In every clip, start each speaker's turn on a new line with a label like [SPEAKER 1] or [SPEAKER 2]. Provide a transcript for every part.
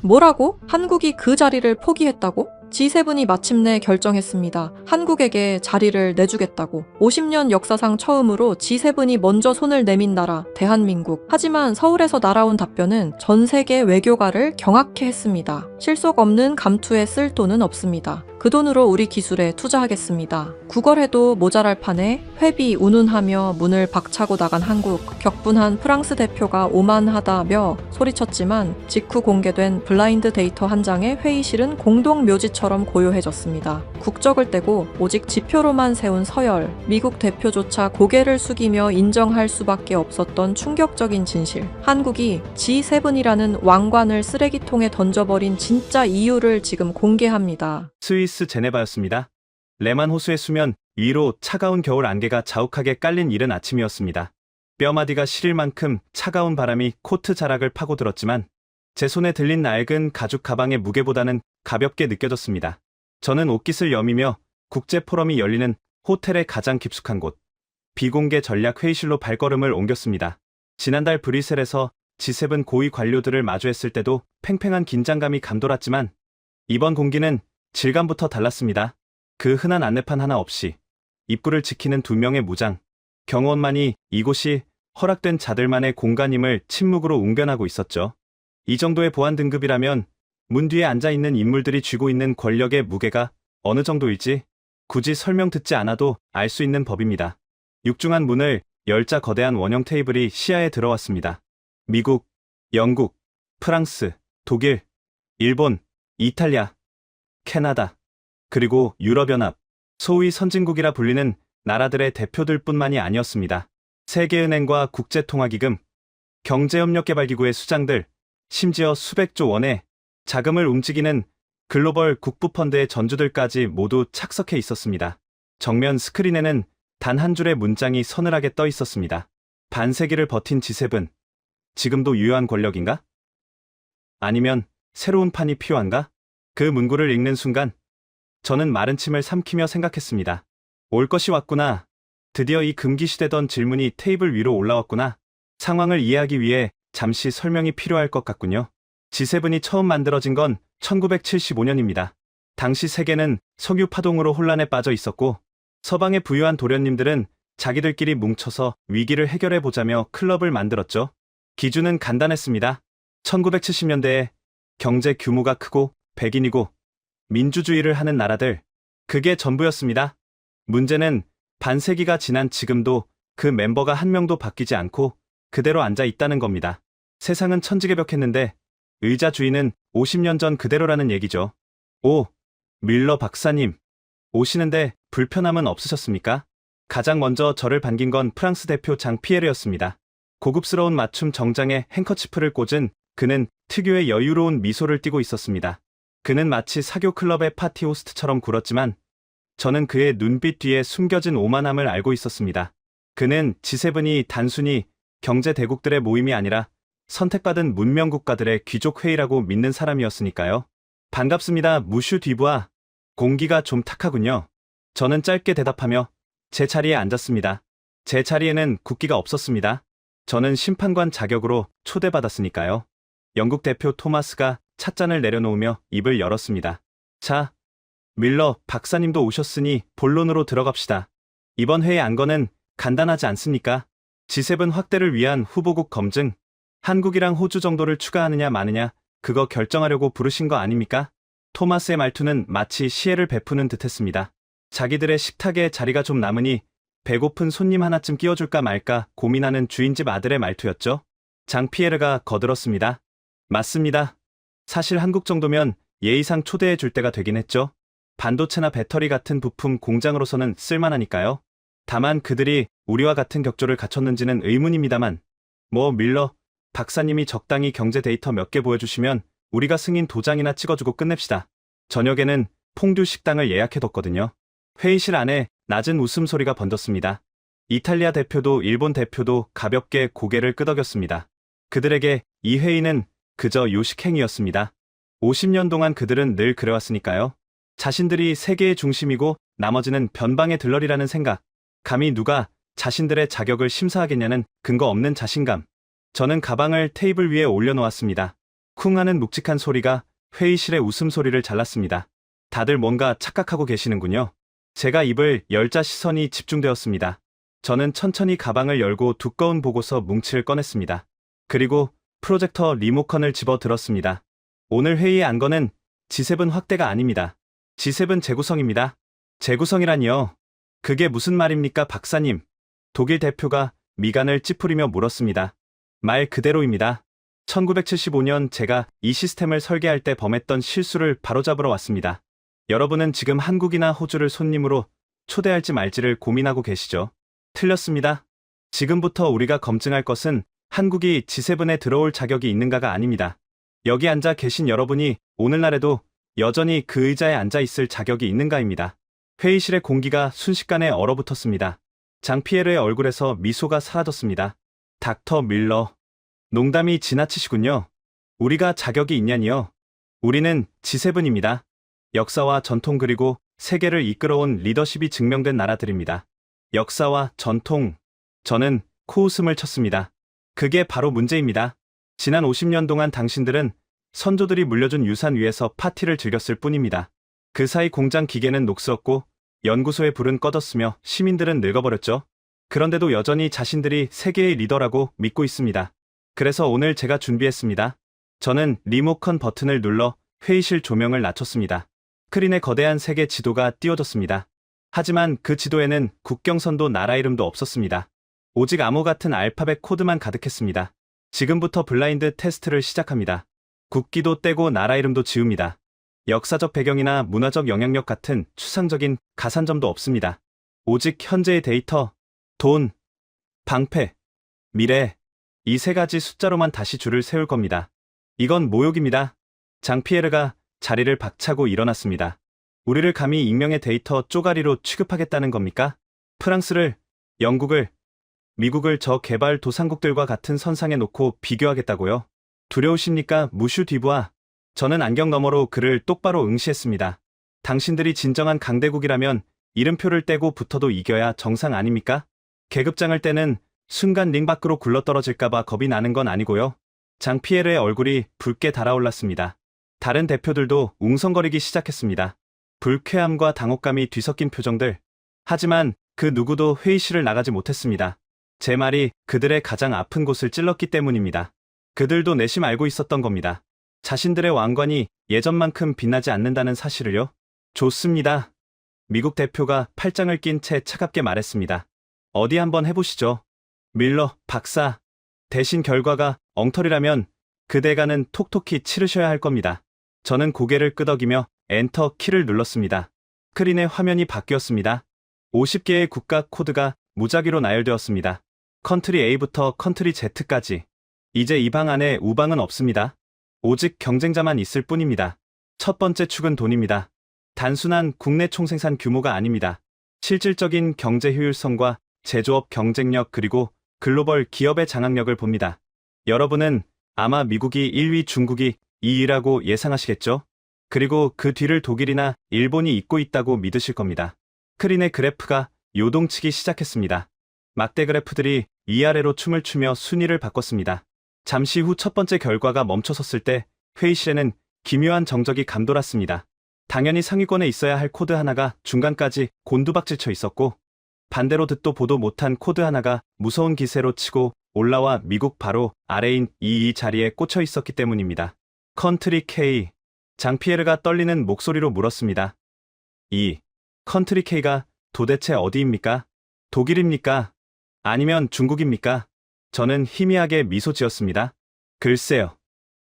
[SPEAKER 1] 뭐라고? 한국이 그 자리를 포기했다고? G7이 마침내 결정했습니다. 한국에게 자리를 내주겠다고. 50년 역사상 처음으로 G7이 먼저 손을 내민 나라, 대한민국. 하지만 서울에서 날아온 답변은 전 세계 외교가를 경악해 했습니다. 실속 없는 감투에 쓸 돈은 없습니다. 그 돈으로 우리 기술에 투자하겠습니다. 구걸해도 모자랄 판에 회비 운운하며 문을 박차고 나간 한국. 격분한 프랑스 대표가 오만하다며 소리쳤지만 직후 공개된 블라인드 데이터 한 장의 회의실은 공동 묘지처럼 고요해졌습니다. 국적을 떼고 오직 지표로만 세운 서열, 미국 대표조차 고개를 숙이며 인정할 수밖에 없었던 충격적인 진실. 한국이 G7이라는 왕관을 쓰레기통에 던져버린 진짜 이유를 지금 공개합니다.
[SPEAKER 2] 스위스 제네바였습니다. 레만 호수의 수면 위로 차가운 겨울 안개가 자욱하게 깔린 이른 아침이었습니다. 뼈마디가 시릴 만큼 차가운 바람이 코트 자락을 파고들었지만 제 손에 들린 낡은 가죽 가방의 무게보다는 가볍게 느껴졌습니다. 저는 옷깃을 여미며 국제 포럼이 열리는 호텔의 가장 깊숙한 곳, 비공개 전략 회의실로 발걸음을 옮겼습니다. 지난달 브뤼셀에서 G7 고위 관료들을 마주했을 때도 팽팽한 긴장감이 감돌았지만 이번 공기는 질감부터 달랐습니다. 그 흔한 안내판 하나 없이 입구를 지키는 2명의 무장 경호원만이 이곳이 허락된 자들만의 공간임을 침묵으로 웅변하고 있었죠. 이 정도의 보안 등급이라면 문 뒤에 앉아있는 인물들이 쥐고 있는 권력의 무게가 어느 정도일지 굳이 설명 듣지 않아도 알 수 있는 법입니다. 육중한 문을 열자 거대한 원형 테이블이 시야에 들어왔습니다. 미국, 영국, 프랑스, 독일, 일본, 이탈리아, 캐나다, 그리고 유럽연합, 소위 선진국이라 불리는 나라들의 대표들뿐만이 아니었습니다. 세계은행과 국제통화기금, 경제협력개발기구의 수장들, 심지어 수백조 원의 자금을 움직이는 글로벌 국부펀드의 전주들까지 모두 착석해 있었습니다. 정면 스크린에는 단 한 줄의 문장이 서늘하게 떠 있었습니다. 반세기를 버틴 G7, 지금도 유효한 권력인가? 아니면 새로운 판이 필요한가? 그 문구를 읽는 순간 저는 마른 침을 삼키며 생각했습니다. 올 것이 왔구나. 드디어 이 금기시되던 질문이 테이블 위로 올라왔구나. 상황을 이해하기 위해 잠시 설명이 필요할 것 같군요. G7이 처음 만들어진 건 1975년입니다. 당시 세계는 석유 파동으로 혼란에 빠져 있었고 서방의 부유한 도련님들은 자기들끼리 뭉쳐서 위기를 해결해보자며 클럽을 만들었죠. 기준은 간단했습니다. 1970년대에 경제 규모가 크고 백인이고 민주주의를 하는 나라들, 그게 전부였습니다. 문제는 반세기가 지난 지금도 그 멤버가 한 명도 바뀌지 않고 그대로 앉아 있다는 겁니다. 세상은 천지개벽했는데 의자 주인은 50년 전 그대로라는 얘기죠. 오, 밀러 박사님, 오시는데 불편함은 없으셨습니까? 가장 먼저 저를 반긴 건 프랑스 대표 장 피에르였습니다. 고급스러운 맞춤 정장에 행커치프를 꽂은 그는 특유의 여유로운 미소를 띠고 있었습니다. 그는 마치 사교 클럽의 파티 호스트처럼 굴었지만 저는 그의 눈빛 뒤에 숨겨진 오만함을 알고 있었습니다. 그는 G7이 단순히 경제 대국들의 모임이 아니라 선택받은 문명 국가들의 귀족 회의라고 믿는 사람이었으니까요. 반갑습니다, 무슈 뒤부아. 공기가 좀 탁하군요. 저는 짧게 대답하며 제 자리에 앉았습니다. 제 자리에는 국기가 없었습니다. 저는 심판관 자격으로 초대받았으니까요. 영국 대표 토마스가 찻잔을 내려놓으며 입을 열었습니다. 자, 밀러 박사님도 오셨으니 본론으로 들어갑시다. 이번 회의 안건은 간단하지 않습니까? G7 확대를 위한 후보국 검증, 한국이랑 호주 정도를 추가하느냐 마느냐, 그거 결정하려고 부르신 거 아닙니까? 토마스의 말투는 마치 시혜를 베푸는 듯했습니다. 자기들의 식탁에 자리가 좀 남으니 배고픈 손님 하나쯤 끼워줄까 말까 고민하는 주인집 아들의 말투였죠. 장 피에르가 거들었습니다. 맞습니다. 사실 한국 정도면 예의상 초대해 줄 때가 되긴 했죠. 반도체나 배터리 같은 부품 공장으로서는 쓸만하니까요. 다만 그들이 우리와 같은 격조를 갖췄는지는 의문입니다만, 밀러 박사님이 적당히 경제 데이터 몇 개 보여주시면 우리가 승인 도장이나 찍어주고 끝냅시다. 저녁에는 퐁듀 식당을 예약해뒀거든요. 회의실 안에 낮은 웃음소리가 번졌습니다. 이탈리아 대표도 일본 대표도 가볍게 고개를 끄덕였습니다. 그들에게 이 회의는 그저 요식행위였습니다. 50년 동안 그들은 늘 그래왔으니까요. 자신들이 세계의 중심이고 나머지는 변방의 들러리라는 생각, 감히 누가 자신들의 자격을 심사하겠냐는 근거 없는 자신감. 저는 가방을 테이블 위에 올려놓았습니다. 쿵 하는 묵직한 소리가 회의실의 웃음소리를 잘랐습니다. 다들 뭔가 착각하고 계시는군요. 제가 입을 열자 시선이 집중되었습니다. 저는 천천히 가방을 열고 두꺼운 보고서 뭉치를 꺼냈습니다. 그리고 프로젝터 리모컨을 집어 들었습니다. 오늘 회의의 안건은 G7 확대가 아닙니다. G7 재구성입니다. 재구성이라니요? 그게 무슨 말입니까, 박사님? 독일 대표가 미간을 찌푸리며 물었습니다. 말 그대로입니다. 1975년 제가 이 시스템을 설계할 때 범했던 실수를 바로잡으러 왔습니다. 여러분은 지금 한국이나 호주를 손님으로 초대할지 말지를 고민하고 계시죠? 틀렸습니다. 지금부터 우리가 검증할 것은 한국이 G7에 들어올 자격이 있는가가 아닙니다. 여기 앉아 계신 여러분이 오늘날에도 여전히 그 의자에 앉아 있을 자격이 있는가입니다. 회의실의 공기가 순식간에 얼어붙었습니다. 장피에르의 얼굴에서 미소가 사라졌습니다. 닥터 밀러, 농담이 지나치시군요. 우리가 자격이 있냐니요? 우리는 G7입니다. 역사와 전통 그리고 세계를 이끌어온 리더십이 증명된 나라들입니다. 역사와 전통. 저는 코웃음을 쳤습니다. 그게 바로 문제입니다. 지난 50년 동안 당신들은 선조들이 물려준 유산 위에서 파티를 즐겼을 뿐입니다. 그 사이 공장 기계는 녹슬었고 연구소의 불은 꺼졌으며 시민들은 늙어버렸죠. 그런데도 여전히 자신들이 세계의 리더라고 믿고 있습니다. 그래서 오늘 제가 준비했습니다. 저는 리모컨 버튼을 눌러 회의실 조명을 낮췄습니다. 스크린에 거대한 세계 지도가 띄워졌습니다. 하지만 그 지도에는 국경선도 나라 이름도 없었습니다. 오직 암호 같은 알파벳 코드만 가득했습니다. 지금부터 블라인드 테스트를 시작합니다. 국기도 떼고 나라 이름도 지웁니다. 역사적 배경이나 문화적 영향력 같은 추상적인 가산점도 없습니다. 오직 현재의 데이터, 돈, 방패, 미래, 이 세 가지 숫자로만 다시 줄을 세울 겁니다. 이건 모욕입니다. 장피에르가 자리를 박차고 일어났습니다. 우리를 감히 익명의 데이터 쪼가리로 취급하겠다는 겁니까? 프랑스를, 영국을, 미국을 저개발 도상국들과 같은 선상에 놓고 비교하겠다고요? 두려우십니까, 무슈 디부아? 저는 안경 너머로 그를 똑바로 응시했습니다. 당신들이 진정한 강대국이라면 이름표를 떼고 붙어도 이겨야 정상 아닙니까? 계급장을 떼는 순간 링 밖으로 굴러떨어질까봐 겁이 나는 건 아니고요. 장피에르의 얼굴이 붉게 달아올랐습니다. 다른 대표들도 웅성거리기 시작했습니다. 불쾌함과 당혹감이 뒤섞인 표정들. 하지만 그 누구도 회의실을 나가지 못했습니다. 제 말이 그들의 가장 아픈 곳을 찔렀기 때문입니다. 그들도 내심 알고 있었던 겁니다. 자신들의 왕관이 예전만큼 빛나지 않는다는 사실을요. 좋습니다. 미국 대표가 팔짱을 낀 채 차갑게 말했습니다. 어디 한번 해보시죠. 밀러 박사. 대신 결과가 엉터리라면 그 대가는 톡톡히 치르셔야 할 겁니다. 저는 고개를 끄덕이며 엔터 키를 눌렀습니다. 스크린의 화면이 바뀌었습니다. 50개의 국가 코드가 무작위로 나열되었습니다. 컨트리 A부터 컨트리 Z까지. 이제 이 방 안에 우방은 없습니다. 오직 경쟁자만 있을 뿐입니다. 첫 번째 축은 돈입니다. 단순한 국내 총생산 규모가 아닙니다. 실질적인 경제 효율성과 제조업 경쟁력 그리고 글로벌 기업의 장악력을 봅니다. 여러분은 아마 미국이 1위, 중국이 2위라고 예상하시겠죠? 그리고 그 뒤를 독일이나 일본이 잇고 있다고 믿으실 겁니다. 스크린의 그래프가 요동치기 시작했습니다. 막대 그래프들이 위아래로 춤을 추며 순위를 바꿨습니다. 잠시 후 첫 번째 결과가 멈춰섰을 때 회의실에는 기묘한 정적이 감돌았습니다. 당연히 상위권에 있어야 할 코드 하나가 중간까지 곤두박질쳐 있었고 반대로 듣도 보도 못한 코드 하나가 무서운 기세로 치고 올라와 미국 바로 아래인 이 자리에 꽂혀 있었기 때문입니다. 컨트리 K. 장피에르가 떨리는 목소리로 물었습니다. 이 컨트리 K가 도대체 어디입니까? 독일입니까? 아니면 중국입니까? 저는 희미하게 미소 지었습니다. 글쎄요.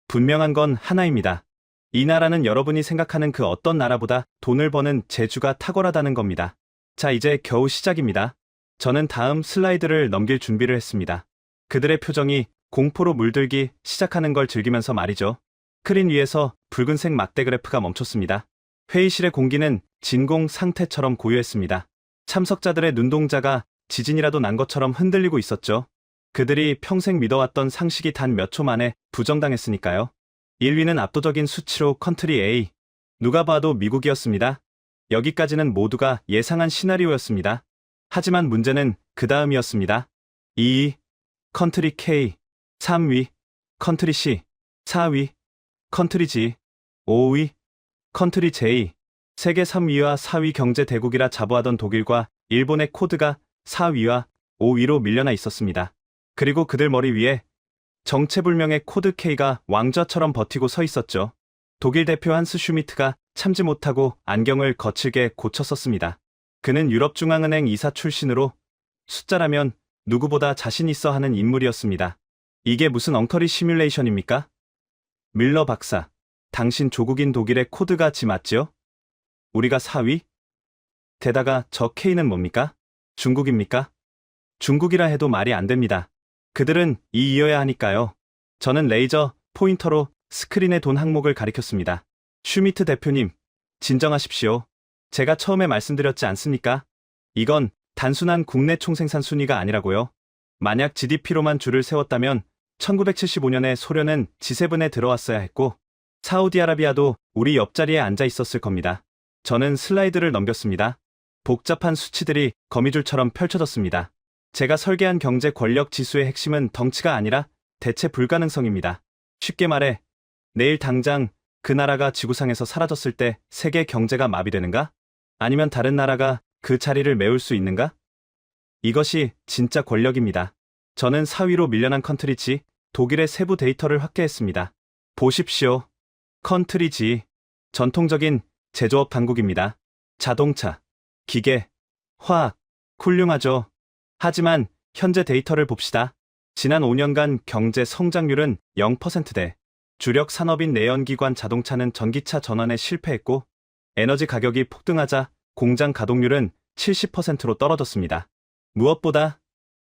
[SPEAKER 2] 분명한 건 하나입니다. 이 나라는 여러분이 생각하는 그 어떤 나라보다 돈을 버는 재주가 탁월하다는 겁니다. 자, 이제 겨우 시작입니다. 저는 다음 슬라이드를 넘길 준비를 했습니다. 그들의 표정이 공포로 물들기 시작하는 걸 즐기면서 말이죠. 스크린 위에서 붉은색 막대 그래프가 멈췄습니다. 회의실의 공기는 진공 상태처럼 고요했습니다. 참석자들의 눈동자가 지진이라도 난 것처럼 흔들리고 있었죠. 그들이 평생 믿어왔던 상식이 단 몇 초 만에 부정당했으니까요. 1위는 압도적인 수치로 컨트리 A. 누가 봐도 미국이었습니다. 여기까지는 모두가 예상한 시나리오였습니다. 하지만 문제는 그 다음이었습니다. 2위, 컨트리 K. 3위, 컨트리 C. 4위, 컨트리 G, 5위, 컨트리 J. 세계 3위와 4위 경제 대국이라 자부하던 독일과 일본의 코드가 4위와 5위로 밀려나 있었습니다. 그리고 그들 머리 위에 정체불명의 코드 K가 왕좌처럼 버티고 서 있었죠. 독일 대표 한스 슈미트가 참지 못하고 안경을 거칠게 고쳤었습니다. 그는 유럽중앙은행 이사 출신으로 숫자라면 누구보다 자신 있어 하는 인물이었습니다. 이게 무슨 엉터리 시뮬레이션입니까? 밀러 박사, 당신 조국인 독일의 코드가 G 맞지요? 우리가 4위? 게다가 저 K는 뭡니까? 중국입니까? 중국이라 해도 말이 안 됩니다. 그들은 이어야 하니까요. 저는 레이저 포인터로 스크린에 돈 항목을 가리켰습니다. 슈미트 대표님, 진정하십시오. 제가 처음에 말씀드렸지 않습니까? 이건 단순한 국내 총생산 순위가 아니라고요. 만약 GDP로만 줄을 세웠다면 1975년에 소련은 G7에 들어왔어야 했고 사우디아라비아도 우리 옆자리에 앉아 있었을 겁니다. 저는 슬라이드를 넘겼습니다. 복잡한 수치들이 거미줄처럼 펼쳐졌습니다. 제가 설계한 경제 권력 지수의 핵심은 덩치가 아니라 대체 불가능성입니다. 쉽게 말해, 내일 당장 그 나라가 지구상에서 사라졌을 때 세계 경제가 마비되는가? 아니면 다른 나라가 그 자리를 메울 수 있는가? 이것이 진짜 권력입니다. 저는 4위로 밀려난 컨트리 G, 독일의 세부 데이터를 확대했습니다. 보십시오. 컨트리 G, 전통적인 제조업 강국입니다. 자동차, 기계, 화학, 훌륭하죠. 하지만 현재 데이터를 봅시다. 지난 5년간 경제 성장률은 0%대, 주력 산업인 내연기관 자동차는 전기차 전환에 실패했고 에너지 가격이 폭등하자 공장 가동률은 70%로 떨어졌습니다. 무엇보다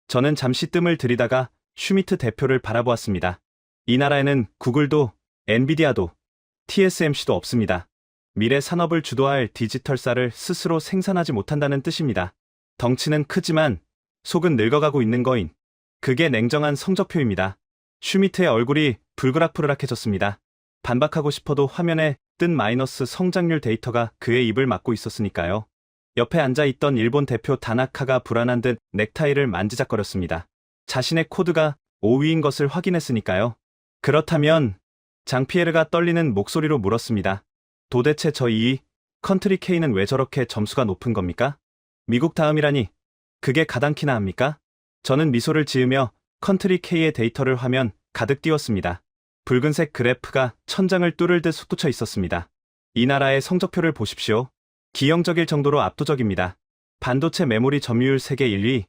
[SPEAKER 2] 저는 잠시 뜸을 들이다가 슈미트 대표를 바라보았습니다. 이 나라에는 구글도, 엔비디아도, TSMC도 없습니다. 미래 산업을 주도할 디지털사를 스스로 생산하지 못한다는 뜻입니다. 덩치는 크지만 속은 늙어가고 있는 거인. 그게 냉정한 성적표입니다. 슈미트의 얼굴이 불그락불락해졌습니다. 반박하고 싶어도 화면에 뜬 마이너스 성장률 데이터가 그의 입을 막고 있었으니까요. 옆에 앉아있던 일본 대표 다나카가 불안한 듯 넥타이를 만지작거렸습니다. 자신의 코드가 5위인 것을 확인했으니까요. 그렇다면 장피에르가 떨리는 목소리로 물었습니다. 도대체 저 2위, 컨트리 K는 왜 저렇게 점수가 높은 겁니까? 미국 다음이라니 그게 가당키나 합니까? 저는 미소를 지으며 컨트리 K의 데이터를 화면 가득 띄웠습니다. 붉은색 그래프가 천장을 뚫을 듯 솟구쳐 있었습니다. 이 나라의 성적표를 보십시오. 기형적일 정도로 압도적입니다. 반도체 메모리 점유율 세계 1위,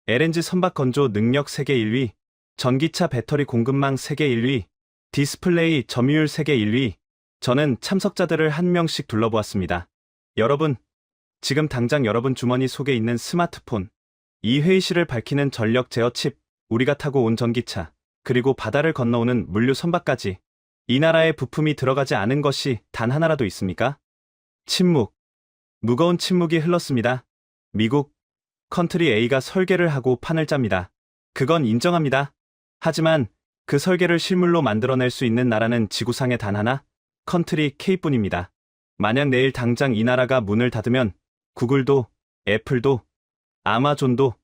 [SPEAKER 2] LNG 선박 건조 능력 세계 1위, 전기차 배터리 공급망 세계 1위, 디스플레이 점유율 세계 1위. 저는 참석자들을 한 명씩 둘러보았습니다. 여러분, 지금 당장 여러분 주머니 속에 있는 스마트폰, 이 회의실을 밝히는 전력 제어 칩, 우리가 타고 온 전기차, 그리고 바다를 건너오는 물류 선박까지 이 나라에 부품이 들어가지 않은 것이 단 하나라도 있습니까? 침묵. 무거운 침묵이 흘렀습니다. 미국, 컨트리 A가 설계를 하고 판을 짭니다. 그건 인정합니다. 하지만 그 설계를 실물로 만들어낼 수 있는 나라는 지구상에 단 하나, 컨트리 K뿐입니다. 만약 내일 당장 이 나라가 문을 닫으면 구글도, 애플도, 아마존도,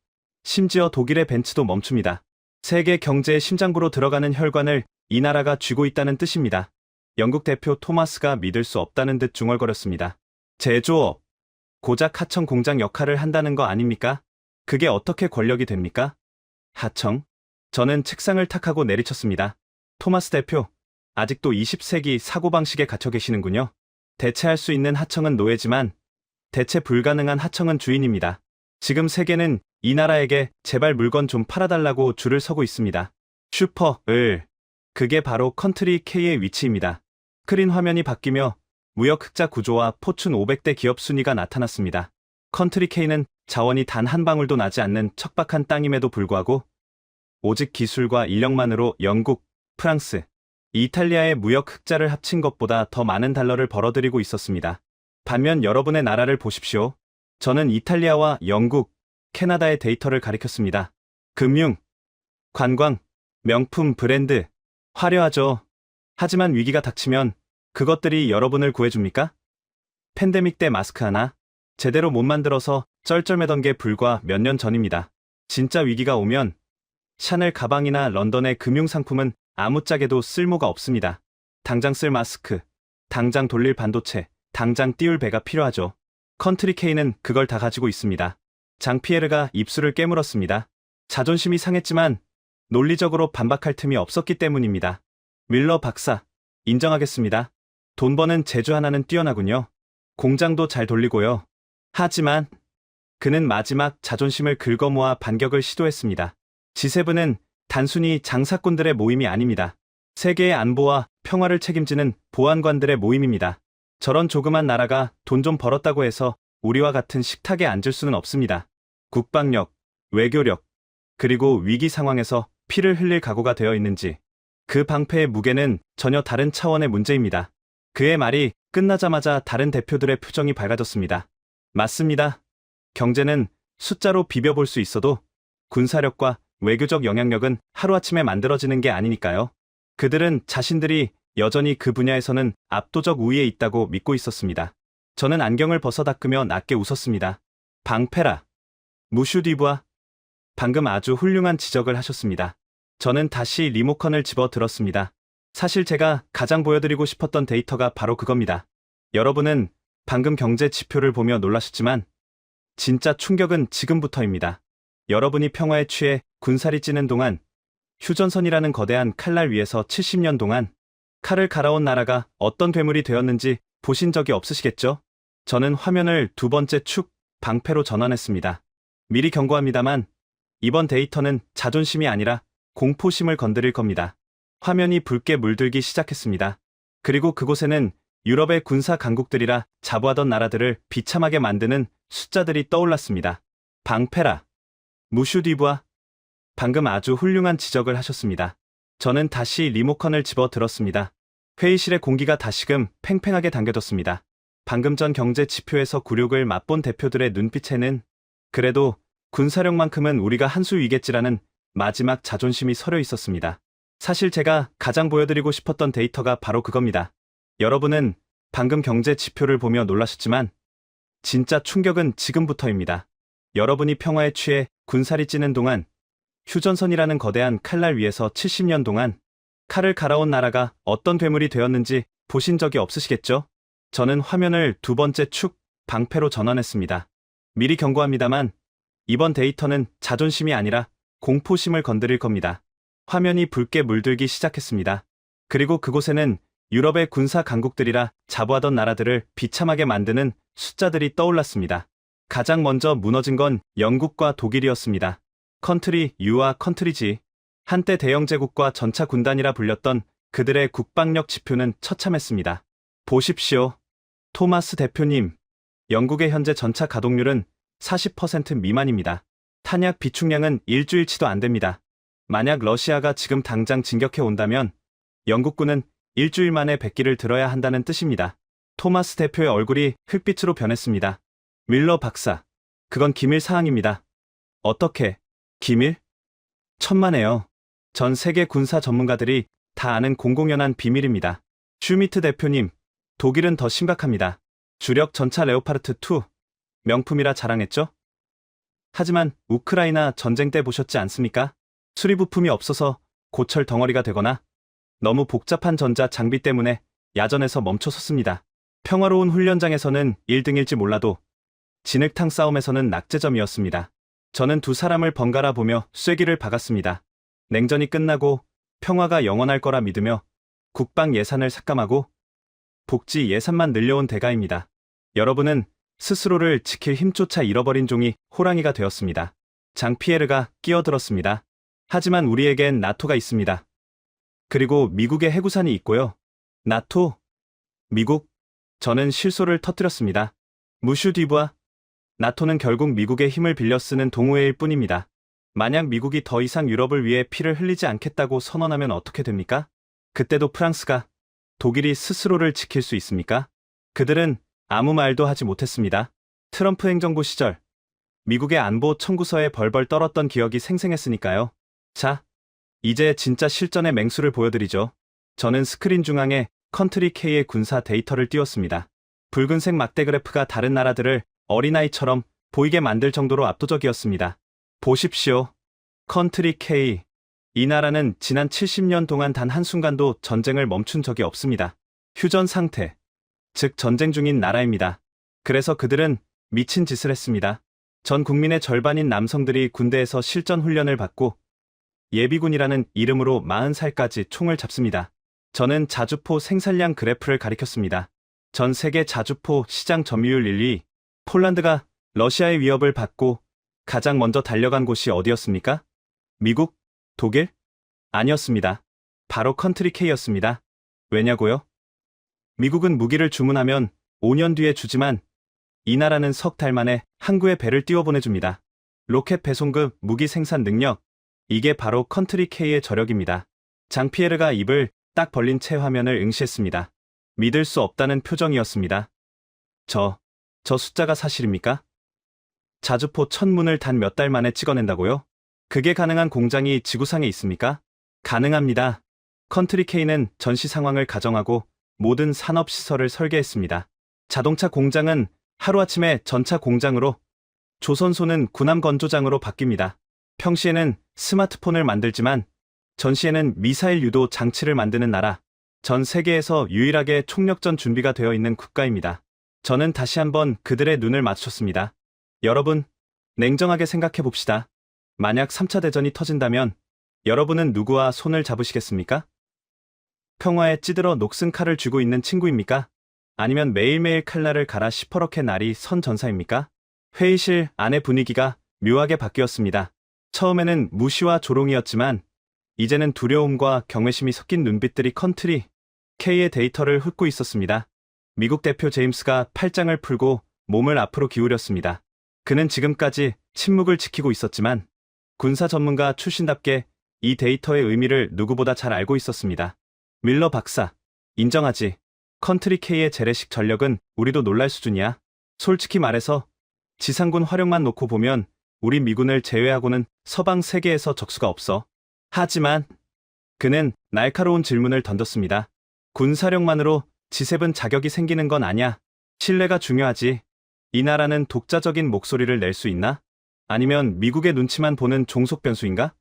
[SPEAKER 2] 심지어 독일의 벤츠도 멈춥니다. 세계 경제의 심장부로 들어가는 혈관을 이 나라가 쥐고 있다는 뜻입니다. 영국 대표 토마스가 믿을 수 없다는 듯 중얼거렸습니다. 제조업, 고작 하청 공장 역할을 한다는 거 아닙니까? 그게 어떻게 권력이 됩니까? 하청? 저는 책상을 탁하고 내리쳤습니다. 토마스 대표, 아직도 20세기 사고방식에 갇혀 계시는군요. 대체할 수 있는 하청은 노예지만 대체 불가능한 하청은 주인입니다. 지금 세계는 이 나라에게 제발 물건 좀 팔아달라고 줄을 서고 있습니다. 그게 바로 컨트리 K의 위치입니다. 스크린 화면이 바뀌며 무역 흑자 구조와 포춘 500대 기업 순위가 나타났습니다. 컨트리 K는 자원이 단 한 방울도 나지 않는 척박한 땅임에도 불구하고 오직 기술과 인력만으로 영국, 프랑스, 이탈리아의 무역 흑자를 합친 것보다 더 많은 달러를 벌어들이고 있었습니다. 반면 여러분의 나라를 보십시오. 저는 이탈리아와 영국, 캐나다의 데이터를 가리켰습니다. 금융, 관광, 명품 브랜드, 화려하죠. 하지만 위기가 닥치면 그것들이 여러분을 구해줍니까? 팬데믹 때 마스크 하나 제대로 못 만들어서 쩔쩔매던 게 불과 몇 년 전입니다. 진짜 위기가 오면 샤넬 가방이나 런던의 금융상품은 아무짝에도 쓸모가 없습니다. 당장 쓸 마스크, 당장 돌릴 반도체, 당장 띄울 배가 필요하죠. 컨트리 K는 그걸 다 가지고 있습니다. 장피에르가 입술을 깨물었습니다. 자존심이 상했지만 논리적으로 반박할 틈이 없었기 때문입니다. 밀러 박사, 인정하겠습니다. 돈 버는 재주 하나는 뛰어나군요. 공장도 잘 돌리고요. 하지만 그는 마지막 자존심을 긁어모아 반격을 시도했습니다. G7은 단순히 장사꾼들의 모임이 아닙니다. 세계의 안보와 평화를 책임지는 보안관들의 모임입니다. 저런 조그만 나라가 돈 좀 벌었다고 해서 우리와 같은 식탁에 앉을 수는 없습니다. 국방력, 외교력, 그리고 위기 상황에서 피를 흘릴 각오가 되어 있는지, 그 방패의 무게는 전혀 다른 차원의 문제입니다. 그의 말이 끝나자마자 다른 대표들의 표정이 밝아졌습니다. 맞습니다. 경제는 숫자로 비벼볼 수 있어도 군사력과 외교적 영향력은 하루아침에 만들어지는 게 아니니까요. 그들은 자신들이 여전히 그 분야에서는 압도적 우위에 있다고 믿고 있었습니다. 저는 안경을 벗어 닦으며 낮게 웃었습니다. 방패라. 무슈디부아. 방금 아주 훌륭한 지적을 하셨습니다. 저는 다시 리모컨을 집어 들었습니다. 사실 제가 가장 보여드리고 싶었던 데이터가 바로 그겁니다. 여러분은 방금 경제 지표를 보며 놀라셨지만 진짜 충격은 지금부터입니다. 여러분이 평화에 취해 군살이 찌는 동안 휴전선이라는 거대한 칼날 위에서 70년 동안 칼을 갈아온 나라가 어떤 괴물이 되었는지 보신 적이 없으시겠죠? 저는 화면을 두 번째 축 방패로 전환했습니다. 미리 경고합니다만 이번 데이터는 자존심이 아니라 공포심을 건드릴 겁니다. 화면이 붉게 물들기 시작했습니다. 그리고 그곳에는 유럽의 군사 강국들이라 자부하던 나라들을 비참하게 만드는 숫자들이 떠올랐습니다. 방패라. 무슈디부아. 방금 아주 훌륭한 지적을 하셨습니다. 저는 다시 리모컨을 집어 들었습니다. 회의실의 공기가 다시금 팽팽하게 당겨졌습니다. 방금 전 경제 지표에서 굴욕을 맛본 대표들의 눈빛에는 그래도 군사력만큼은 우리가 한 수 위겠지라는 마지막 자존심이 서려 있었습니다. 사실 제가 가장 보여드리고 싶었던 데이터가 바로 그겁니다. 여러분은 방금 경제 지표를 보며 놀라셨지만 진짜 충격은 지금부터입니다. 여러분이 평화에 취해 군살이 찌는 동안 휴전선이라는 거대한 칼날 위에서 70년 동안 칼을 갈아온 나라가 어떤 괴물이 되었는지 보신 적이 없으시겠죠? 저는 화면을 두 번째 축 방패로 전환했습니다. 미리 경고합니다만 이번 데이터는 자존심이 아니라 공포심을 건드릴 겁니다. 화면이 붉게 물들기 시작했습니다. 그리고 그곳에는 유럽의 군사 강국들이라 자부하던 나라들을 비참하게 만드는 숫자들이 떠올랐습니다. 가장 먼저 무너진 건 영국과 독일이었습니다. 컨트리 U와 컨트리 G. 한때 대영제국과 전차 군단이라 불렸던 그들의 국방력 지표는 처참했습니다. 보십시오. 토마스 대표님. 영국의 현재 전차 가동률은 40% 미만입니다. 탄약 비축량은 일주일치도 안 됩니다. 만약 러시아가 지금 당장 진격해 온다면 영국군은 일주일 만에 백기를 들어야 한다는 뜻입니다. 토마스 대표의 얼굴이 흙빛으로 변했습니다. 밀러 박사, 그건 기밀 사항입니다. 어떻게? 기밀? 천만에요. 전 세계 군사 전문가들이 다 아는 공공연한 비밀입니다. 슈미트 대표님, 독일은 더 심각합니다. 주력 전차 레오파르트 2, 명품이라 자랑했죠? 하지만 우크라이나 전쟁 때 보셨지 않습니까? 수리 부품이 없어서 고철 덩어리가 되거나 너무 복잡한 전자 장비 때문에 야전에서 멈춰섰습니다. 평화로운 훈련장에서는 1등일지 몰라도 진흙탕 싸움에서는 낙제점이었습니다. 저는 두 사람을 번갈아 보며 쐐기를 박았습니다. 냉전이 끝나고 평화가 영원할 거라 믿으며 국방 예산을 삭감하고 복지 예산만 늘려온 대가입니다. 여러분은 스스로를 지킬 힘조차 잃어버린 종이 호랑이가 되었습니다. 장피에르가 끼어들었습니다. 하지만 우리에겐 나토가 있습니다. 그리고 미국의 해구산이 있고요. 나토? 미국? 저는 실소를 터뜨렸습니다. 무슈디부아? 나토는 결국 미국의 힘을 빌려 쓰는 동호회일 뿐입니다. 만약 미국이 더 이상 유럽을 위해 피를 흘리지 않겠다고 선언하면 어떻게 됩니까? 그때도 프랑스가, 독일이 스스로를 지킬 수 있습니까? 그들은 아무 말도 하지 못했습니다. 트럼프 행정부 시절 미국의 안보 청구서에 벌벌 떨었던 기억이 생생했으니까요. 자, 이제 진짜 실전의 맹수를 보여드리죠. 저는 스크린 중앙에 컨트리 K의 군사 데이터를 띄웠습니다. 붉은색 막대 그래프가 다른 나라들을 어린아이처럼 보이게 만들 정도로 압도적이었습니다. 보십시오. 컨트리 K. 이 나라는 지난 70년 동안 단 한순간도 전쟁을 멈춘 적이 없습니다. 휴전 상태, 즉 전쟁 중인 나라입니다. 그래서 그들은 미친 짓을 했습니다. 전 국민의 절반인 남성들이 군대에서 실전 훈련을 받고 예비군이라는 이름으로 40살까지 총을 잡습니다. 저는 자주포 생산량 그래프를 가리켰습니다. 전 세계 자주포 시장 점유율 1위, 폴란드가 러시아의 위협을 받고 가장 먼저 달려간 곳이 어디였습니까? 미국? 독일? 아니었습니다. 바로 컨트리 K였습니다. 왜냐고요? 미국은 무기를 주문하면 5년 뒤에 주지만 이 나라는 석 달 만에 항구에 배를 띄워보내줍니다. 로켓 배송급 무기 생산 능력, 이게 바로 컨트리 K의 저력입니다. 장피에르가 입을 딱 벌린 채 화면을 응시했습니다. 믿을 수 없다는 표정이었습니다. 저 숫자가 사실입니까? 자주포 천문을 단 몇 달 만에 찍어낸다고요? 그게 가능한 공장이 지구상에 있습니까? 가능합니다. 컨트리 K는 전시 상황을 가정하고 모든 산업시설을 설계했습니다. 자동차 공장은 하루아침에 전차 공장으로, 조선소는 군함 건조장으로 바뀝니다. 평시에는 스마트폰을 만들지만 전시에는 미사일 유도 장치를 만드는 나라, 전 세계에서 유일하게 총력전 준비가 되어 있는 국가입니다. 저는 다시 한번 그들의 눈을 맞췄습니다. 여러분, 냉정하게 생각해 봅시다. 만약 3차 대전이 터진다면 여러분은 누구와 손을 잡으시겠습니까? 평화에 찌들어 녹슨 칼을 쥐고 있는 친구입니까? 아니면 매일매일 칼날을 갈아 시퍼렇게 날이 선 전사입니까? 회의실 안의 분위기가 묘하게 바뀌었습니다. 처음에는 무시와 조롱이었지만 이제는 두려움과 경외심이 섞인 눈빛들이 컨트리 K의 데이터를 훑고 있었습니다. 미국 대표 제임스가 팔짱을 풀고 몸을 앞으로 기울였습니다. 그는 지금까지 침묵을 지키고 있었지만 군사 전문가 출신답게 이 데이터의 의미를 누구보다 잘 알고 있었습니다. 밀러 박사, 인정하지. 컨트리 K의 재래식 전력은 우리도 놀랄 수준이야. 솔직히 말해서 지상군 화력만 놓고 보면 우리 미군을 제외하고는 서방 세계에서 적수가 없어. 하지만 그는 날카로운 질문을 던졌습니다. 군사력만으로 G7 자격이 생기는 건 아냐. 신뢰가 중요하지. 이 나라는 독자적인 목소리를 낼 수 있나? 아니면 미국의 눈치만 보는 종속 변수인가?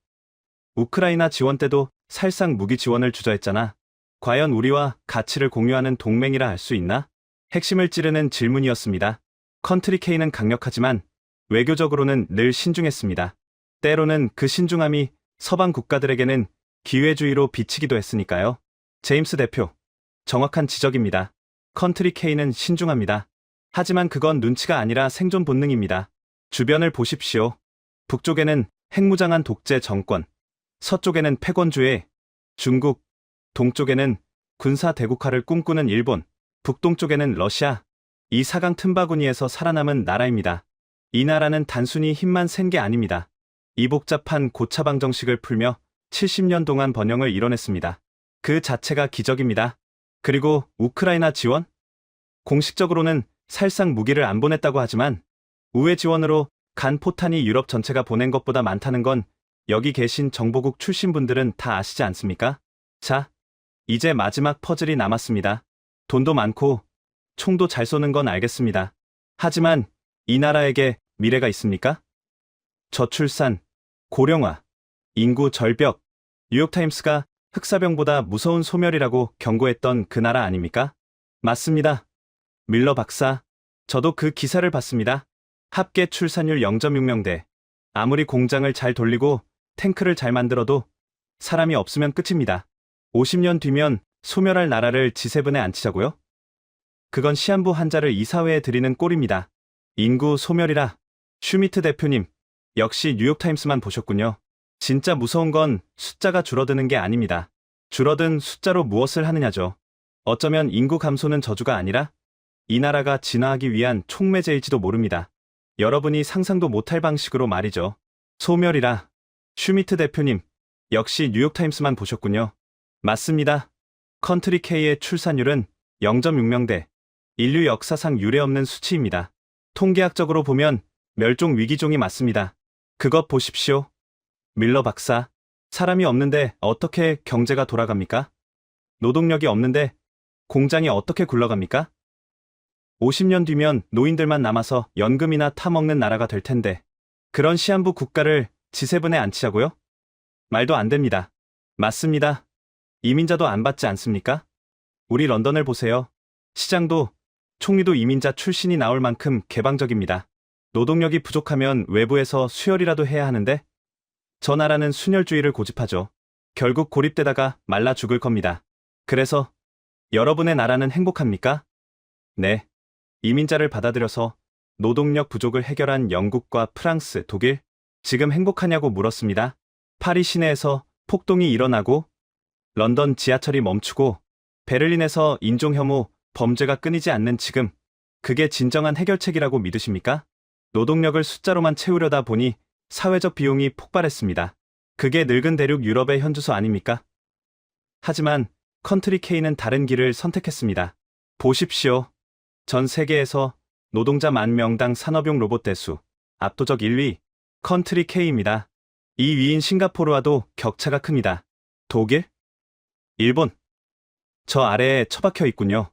[SPEAKER 2] 우크라이나 지원 때도 살상 무기 지원을 주저했잖아. 과연 우리와 가치를 공유하는 동맹이라 할 수 있나? 핵심을 찌르는 질문이었습니다. 컨트리 K는 강력하지만 외교적으로는 늘 신중했습니다. 때로는 그 신중함이 서방 국가들에게는 기회주의로 비치기도 했으니까요. 제임스 대표, 정확한 지적입니다. 컨트리 K는 신중합니다. 하지만 그건 눈치가 아니라 생존 본능입니다. 주변을 보십시오. 북쪽에는 핵무장한 독재 정권, 서쪽에는 패권주의 중국, 동쪽에는 군사 대국화를 꿈꾸는 일본, 북동쪽에는 러시아, 이 사강 틈바구니에서 살아남은 나라입니다. 이 나라는 단순히 힘만 센 게 아닙니다. 이 복잡한 고차방 정식을 풀며 70년 동안 번영을 이뤄냈습니다. 그 자체가 기적입니다. 그리고 우크라이나 지원? 공식적으로는 살상 무기를 안 보냈다고 하지만 우회 지원으로 간 포탄이 유럽 전체가 보낸 것보다 많다는 건 여기 계신 정보국 출신 분들은 다 아시지 않습니까? 자, 이제 마지막 퍼즐이 남았습니다. 돈도 많고 총도 잘 쏘는 건 알겠습니다. 하지만 이 나라에게 미래가 있습니까? 저출산, 고령화, 인구 절벽, 뉴욕타임스가 흑사병보다 무서운 소멸이라고 경고했던 그 나라 아닙니까? 맞습니다. 밀러 박사, 저도 그 기사를 봤습니다. 합계 출산율 0.6명대. 아무리 공장을 잘 돌리고 탱크를 잘 만들어도 사람이 없으면 끝입니다. 50년 뒤면 소멸할 나라를 G7에 앉히자고요? 그건 시한부 한자를 이사회에 드리는 꼴입니다. 인구 소멸이라. 슈미트 대표님, 역시 뉴욕타임스만 보셨군요. 진짜 무서운 건 숫자가 줄어드는 게 아닙니다. 줄어든 숫자로 무엇을 하느냐죠. 어쩌면 인구 감소는 저주가 아니라 이 나라가 진화하기 위한 촉매제일지도 모릅니다. 여러분이 상상도 못할 방식으로 말이죠. 소멸이라. 슈미트 대표님, 역시 뉴욕타임스만 보셨군요. 맞습니다. 컨트리 K의 출산율은 0.6명대. 인류 역사상 유례없는 수치입니다. 통계학적으로 보면 멸종 위기종이 맞습니다. 그것 보십시오. 밀러 박사, 사람이 없는데 어떻게 경제가 돌아갑니까? 노동력이 없는데 공장이 어떻게 굴러갑니까? 50년 뒤면 노인들만 남아서 연금이나 타먹는 나라가 될 텐데 그런 시한부 국가를 G7에 앉히자고요? 말도 안 됩니다. 맞습니다. 이민자도 안 받지 않습니까? 우리 런던을 보세요. 시장도 총리도 이민자 출신이 나올 만큼 개방적입니다. 노동력이 부족하면 외부에서 수혈이라도 해야 하는데 저 나라는 순혈주의를 고집하죠. 결국 고립되다가 말라 죽을 겁니다. 그래서 여러분의 나라는 행복합니까? 네. 이민자를 받아들여서 노동력 부족을 해결한 영국과 프랑스, 독일, 지금 행복하냐고 물었습니다. 파리 시내에서 폭동이 일어나고 런던 지하철이 멈추고 베를린에서 인종혐오, 범죄가 끊이지 않는 지금, 그게 진정한 해결책이라고 믿으십니까? 노동력을 숫자로만 채우려다 보니 사회적 비용이 폭발했습니다. 그게 늙은 대륙 유럽의 현주소 아닙니까? 하지만 컨트리 K는 다른 길을 선택했습니다. 보십시오. 전 세계에서 노동자 10,000명당 산업용 로봇 대수 압도적 1위 컨트리 K입니다. 2위인 싱가포르와도 격차가 큽니다. 독일? 일본? 저 아래에 처박혀 있군요.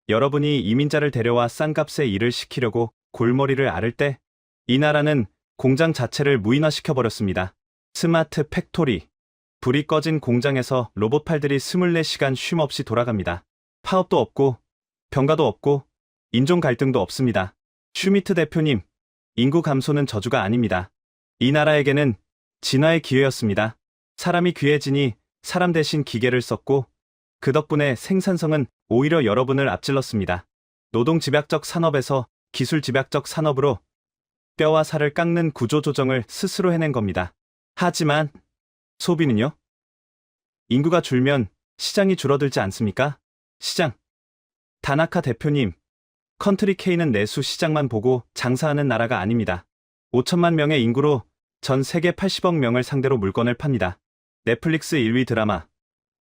[SPEAKER 2] 여러분이 이민자를 데려와 싼 값에 일을 시키려고 골머리를 앓을 때 이 나라는 공장 자체를 무인화시켜버렸습니다. 스마트 팩토리. 불이 꺼진 공장에서 로봇팔들이 24시간 쉼 없이 돌아갑니다. 파업도 없고 병가도 없고 인종 갈등도 없습니다. 슈미트 대표님, 인구 감소는 저주가 아닙니다. 이 나라에게는 진화의 기회였습니다. 사람이 귀해지니 사람 대신 기계를 썼고 그 덕분에 생산성은 오히려 여러분을 앞질렀습니다. 노동 집약적 산업에서 기술 집약적 산업으로 뼈와 살을 깎는 구조 조정을 스스로 해낸 겁니다. 하지만 소비는요? 인구가 줄면 시장이 줄어들지 않습니까? 시장. 다나카 대표님, 컨트리 K는 내수 시장만 보고 장사하는 나라가 아닙니다. 5천만 명의 인구로 전 세계 80억 명을 상대로 물건을 팝니다. 넷플릭스 1위 드라마,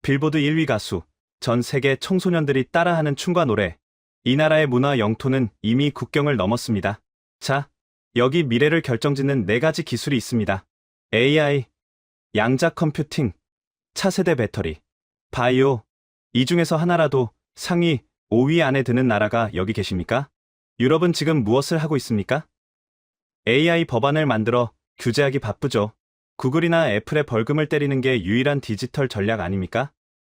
[SPEAKER 2] 빌보드 1위 가수, 전 세계 청소년들이 따라하는 춤과 노래. 이 나라의 문화 영토는 이미 국경을 넘었습니다. 자, 여기 미래를 결정짓는 4가지 기술이 있습니다. AI, 양자 컴퓨팅, 차세대 배터리, 바이오. 이 중에서 하나라도 상위 5위 안에 드는 나라가 여기 계십니까? 유럽은 지금 무엇을 하고 있습니까? AI 법안을 만들어 규제하기 바쁘죠. 구글이나 애플의 벌금을 때리는 게 유일한 디지털 전략 아닙니까?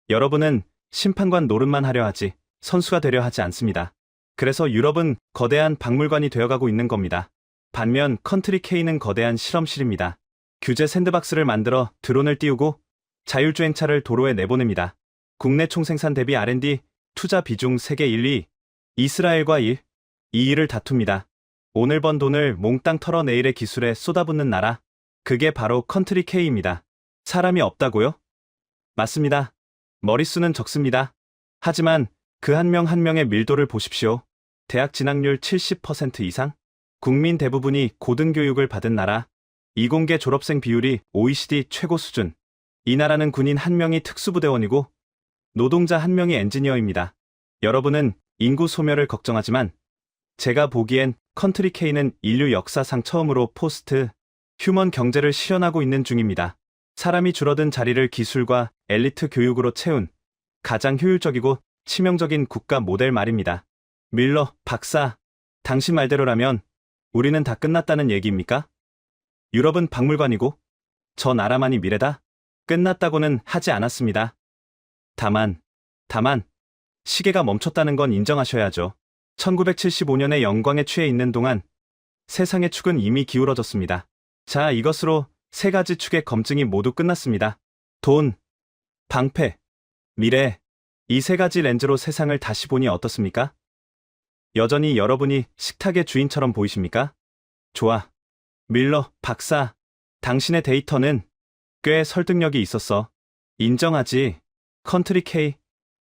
[SPEAKER 2] 여러분은 심판관 노릇만 하려 하지 선수가 되려 하지 않습니다. 그래서 유럽은 거대한 박물관이 되어가고 있는 겁니다. 반면 컨트리 K는 거대한 실험실입니다. 규제 샌드박스를 만들어 드론을 띄우고 자율주행차를 도로에 내보냅니다. 국내 총생산 대비 R&D 투자 비중 세계 1위, 이스라엘과 2위를 다툽니다. 오늘 번 돈을 몽땅 털어 내일의 기술에 쏟아붓는 나라, 그게 바로 컨트리 K입니다. 사람이 없다고요? 맞습니다. 머릿수는 적습니다. 하지만 그 한 명 한 명의 밀도를 보십시오. 대학 진학률 70% 이상? 국민 대부분이 고등교육을 받은 나라, 이공계 졸업생 비율이 OECD 최고 수준. 이 나라는 군인 1명이 특수부대원이고 노동자 1명이 엔지니어입니다. 여러분은 인구 소멸을 걱정하지만 제가 보기엔 컨트리 K는 인류 역사상 처음으로 포스트 휴먼 경제를 실현하고 있는 중입니다. 사람이 줄어든 자리를 기술과 엘리트 교육으로 채운 가장 효율적이고 치명적인 국가 모델 말입니다. 밀러 박사, 당신 말대로라면 우리는 다 끝났다는 얘기입니까? 유럽은 박물관이고 저 나라만이 미래다? 끝났다고는 하지 않았습니다. 다만 시계가 멈췄다는 건 인정하셔야죠. 1975년에 영광에 취해 있는 동안 세상의 축은 이미 기울어졌습니다. 자, 이것으로 3가지 축의 검증이 모두 끝났습니다. 돈, 방패, 미래. 이 3가지 렌즈로 세상을 다시 보니 어떻습니까? 여전히 여러분이 식탁의 주인처럼 보이십니까? 좋아. 밀러 박사, 당신의 데이터는 꽤 설득력이 있었어. 인정하지. 컨트리 K.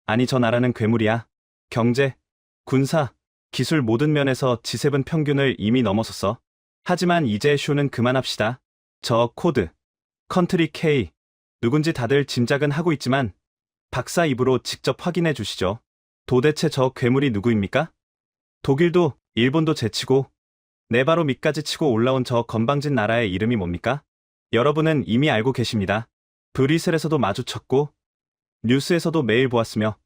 [SPEAKER 2] 아니, 저 나라는 괴물이야. 경제, 군사, 기술 모든 면에서 G7 평균을 이미 넘어섰어. 하지만 이제 쇼는 그만합시다. 저 코드, 컨트리 K. 누군지 다들 짐작은 하고 있지만 박사 입으로 직접 확인해 주시죠. 도대체 저 괴물이 누구입니까? 독일도 일본도 제치고 네 바로 밑까지 치고 올라온 저 건방진 나라의 이름이 뭡니까? 여러분은 이미 알고 계십니다. 브뤼셀에서도 마주쳤고 뉴스에서도 매일 보았으며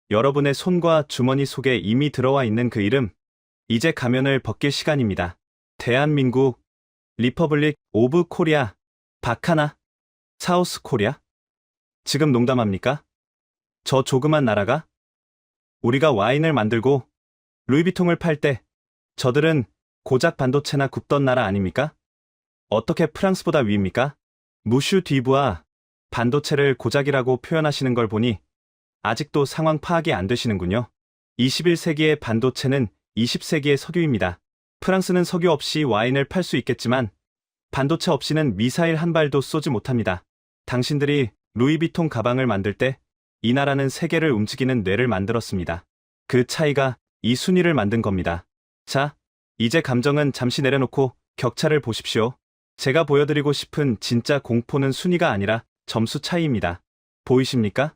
[SPEAKER 2] 여러분의 손과 주머니 속에 이미 들어와 있는 그 이름, 이제 가면을 벗길 시간입니다. 대한민국, 리퍼블릭 오브 코리아, 박하나. 사우스 코리아? 지금 농담합니까? 저 조그만 나라가? 우리가 와인을 만들고 루이비통을 팔 때 저들은 고작 반도체나 굽던 나라 아닙니까? 어떻게 프랑스보다 위입니까? 무슈 뒤부아 반도체를 고작이라고 표현하시는 걸 보니 아직도 상황 파악이 안 되시는군요. 21세기의 반도체는 20세기의 석유입니다. 프랑스는 석유 없이 와인을 팔 수 있겠지만 반도체 없이는 미사일 한 발도 쏘지 못합니다. 당신들이 루이비통 가방을 만들 때 이 나라는 세계를 움직이는 뇌를 만들었습니다. 그 차이가 이 순위를 만든 겁니다. 자, 이제 감정은 잠시 내려놓고 격차를 보십시오. 제가 보여드리고 싶은 진짜 공포는 순위가 아니라 점수 차이입니다. 보이십니까?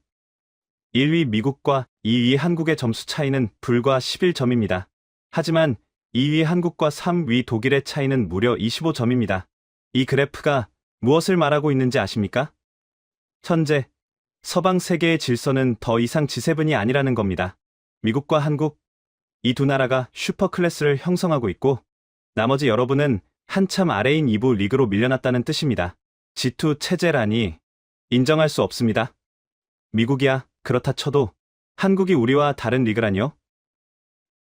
[SPEAKER 2] 1위 미국과 2위 한국의 점수 차이는 불과 11점입니다. 하지만 2위 한국과 3위 독일의 차이는 무려 25점입니다. 이 그래프가 무엇을 말하고 있는지 아십니까? 현재 서방 세계의 질서는 더 이상 G7이 아니라는 겁니다. 미국과 한국, 이 두 나라가 슈퍼클래스를 형성하고 있고 나머지 여러분은 한참 아래인 2부 리그로 밀려났다는 뜻입니다. G2 체제라니 인정할 수 없습니다. 미국이야 그렇다 쳐도 한국이 우리와 다른 리그라뇨?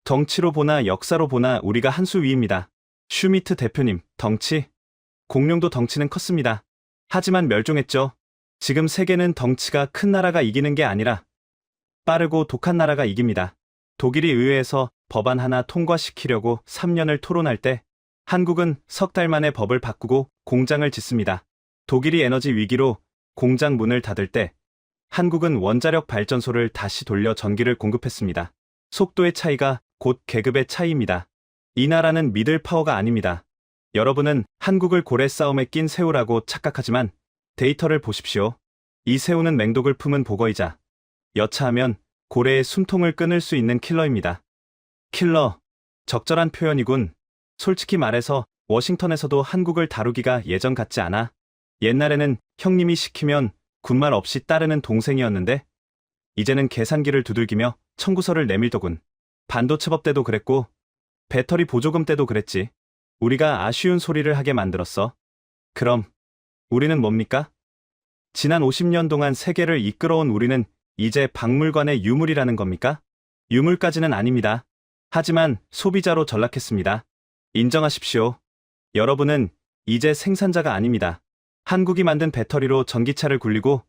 [SPEAKER 2] 덩치로 보나 역사로 보나 우리가 한 수 위입니다. 슈미트 대표님, 덩치? 공룡도 덩치는 컸습니다. 하지만 멸종했죠. 지금 세계는 덩치가 큰 나라가 이기는 게 아니라 빠르고 독한 나라가 이깁니다. 독일이 의회에서 법안 하나 통과시키려고 3년을 토론할 때 한국은 석 달 만에 법을 바꾸고 공장을 짓습니다. 독일이 에너지 위기로 공장 문을 닫을 때 한국은 원자력 발전소를 다시 돌려 전기를 공급했습니다. 속도의 차이가 곧 계급의 차이입니다. 이 나라는 믿을 파워가 아닙니다. 여러분은 한국을 고래 싸움에 낀 새우라고 착각하지만 데이터를 보십시오. 이 새우는 맹독을 품은 보거이자 여차하면 고래의 숨통을 끊을 수 있는 킬러입니다. 킬러, 적절한 표현이군. 솔직히 말해서 워싱턴에서도 한국을 다루기가 예전 같지 않아. 옛날에는 형님이 시키면 군말 없이 따르는 동생이었는데 이제는 계산기를 두들기며 청구서를 내밀더군. 반도체법 때도 그랬고 배터리 보조금 때도 그랬지. 우리가 아쉬운 소리를 하게 만들었어. 그럼 우리는 뭡니까? 지난 50년 동안 세계를 이끌어온 우리는 이제 박물관의 유물이라는 겁니까? 유물까지는 아닙니다. 하지만 소비자로 전락했습니다. 인정하십시오. 여러분은 이제 생산자가 아닙니다. 한국이 만든 배터리로 전기차를 굴리고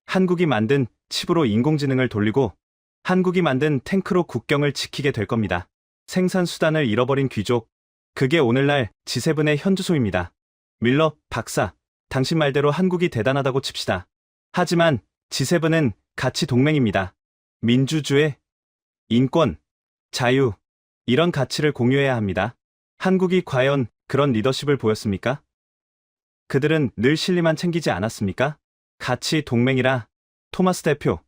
[SPEAKER 2] 한국이 만든 칩으로 인공지능을 돌리고 한국이 만든 탱크로 국경을 지키게 될 겁니다. 생산 수단을 잃어버린 귀족, 그게 오늘날 G7의 현주소입니다. 밀러 박사, 당신 말대로 한국이 대단하다고 칩시다. 하지만 G7은 가치 동맹입니다. 민주주의, 인권, 자유, 이런 가치를 공유해야 합니다. 한국이 과연 그런 리더십을 보였습니까? 그들은 늘 실리만 챙기지 않았습니까? 가치 동맹이라. 토마스 대표,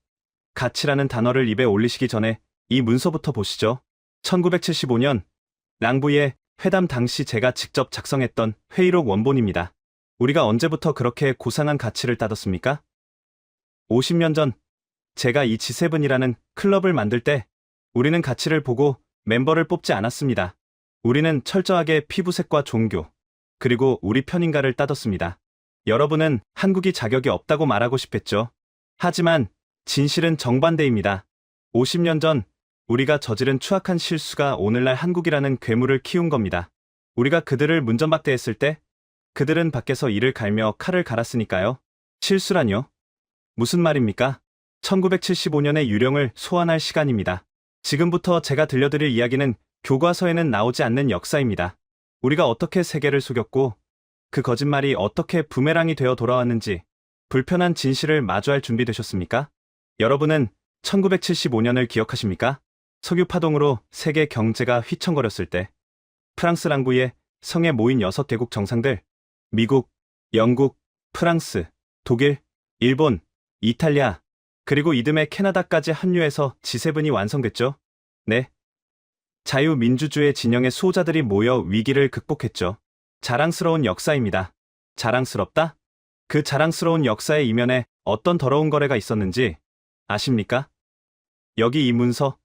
[SPEAKER 2] 가치라는 단어를 입에 올리시기 전에 이 문서부터 보시죠. 1975년 랑부이의 회담 당시 제가 직접 작성했던 회의록 원본입니다. 우리가 언제부터 그렇게 고상한 가치를 따뒀습니까? 50년 전 제가 이 G7이라는 클럽을 만들 때 우리는 가치를 보고 멤버를 뽑지 않았습니다. 우리는 철저하게 피부색과 종교, 그리고 우리 편인가를 따뒀습니다. 여러분은 한국이 자격이 없다고 말하고 싶겠죠. 하지만 진실은 정반대입니다. 50년 전 우리가 저지른 추악한 실수가 오늘날 한국이라는 괴물을 키운 겁니다. 우리가 그들을 문전박대했을 때 그들은 밖에서 이를 갈며 칼을 갈았으니까요. 실수라뇨? 무슨 말입니까? 1975년의 유령을 소환할 시간입니다. 지금부터 제가 들려드릴 이야기는 교과서에는 나오지 않는 역사입니다. 우리가 어떻게 세계를 속였고 그 거짓말이 어떻게 부메랑이 되어 돌아왔는지 불편한 진실을 마주할 준비되셨습니까? 여러분은 1975년을 기억하십니까? 석유 파동으로 세계 경제가 휘청거렸을 때 프랑스 랑부이의 성에 모인 6개국 정상들, 미국, 영국, 프랑스, 독일, 일본, 이탈리아, 그리고 이듬해 캐나다까지 합류해서 G7이 완성됐죠. 네. 자유민주주의 진영의 수호자들이 모여 위기를 극복했죠. 자랑스러운 역사입니다. 자랑스럽다? 그 자랑스러운 역사의 이면에 어떤 더러운 거래가 있었는지 아십니까? 여기 이 문서,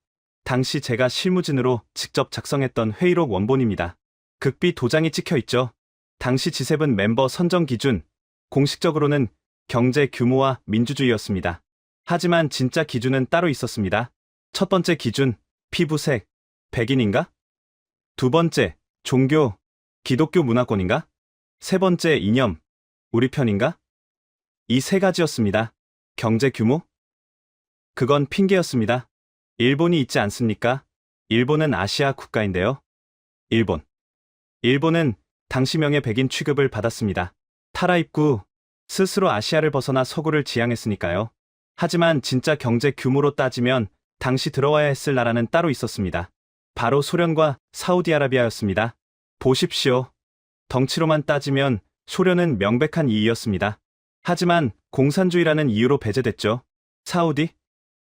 [SPEAKER 2] 당시 제가 실무진으로 직접 작성했던 회의록 원본입니다. 극비 도장이 찍혀 있죠. 당시 G7 멤버 선정 기준, 공식적으로는 경제 규모와 민주주의였습니다. 하지만 진짜 기준은 따로 있었습니다. 첫 번째 기준, 피부색, 백인인가? 두 번째, 종교, 기독교 문화권인가? 세 번째, 이념, 우리 편인가? 이 세 가지였습니다. 경제 규모? 그건 핑계였습니다. 일본이 있지 않습니까? 일본은 아시아 국가인데요. 일본은 당시 명예 백인 취급을 받았습니다. 탈아입구, 스스로 아시아를 벗어나 서구를 지향했으니까요. 하지만 진짜 경제 규모로 따지면 당시 들어와야 했을 나라는 따로 있었습니다. 바로 소련과 사우디아라비아였습니다. 보십시오. 덩치로만 따지면 소련은 명백한 이의였습니다. 하지만 공산주의라는 이유로 배제됐죠. 사우디?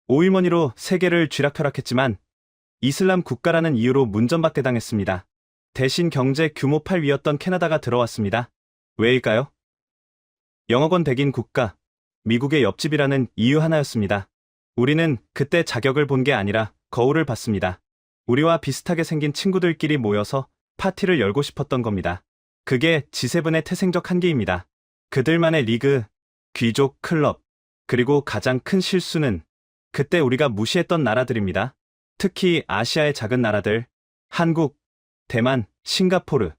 [SPEAKER 2] 오일머니로 세계를 쥐락펴락했지만 이슬람 국가라는 이유로 문전박대 당했습니다. 대신 경제 규모 8위였던 캐나다가 들어왔습니다. 왜일까요? 영어권 백인 국가, 미국의 옆집이라는 이유 하나였습니다. 우리는 그때 자격을 본 게 아니라 거울을 봤습니다. 우리와 비슷하게 생긴 친구들끼리 모여서 파티를 열고 싶었던 겁니다. 그게 G7의 태생적 한계입니다. 그들만의 리그, 귀족 클럽, 그리고 가장 큰 실수는 그때 우리가 무시했던 나라들입니다. 특히 아시아의 작은 나라들, 한국, 대만, 싱가포르.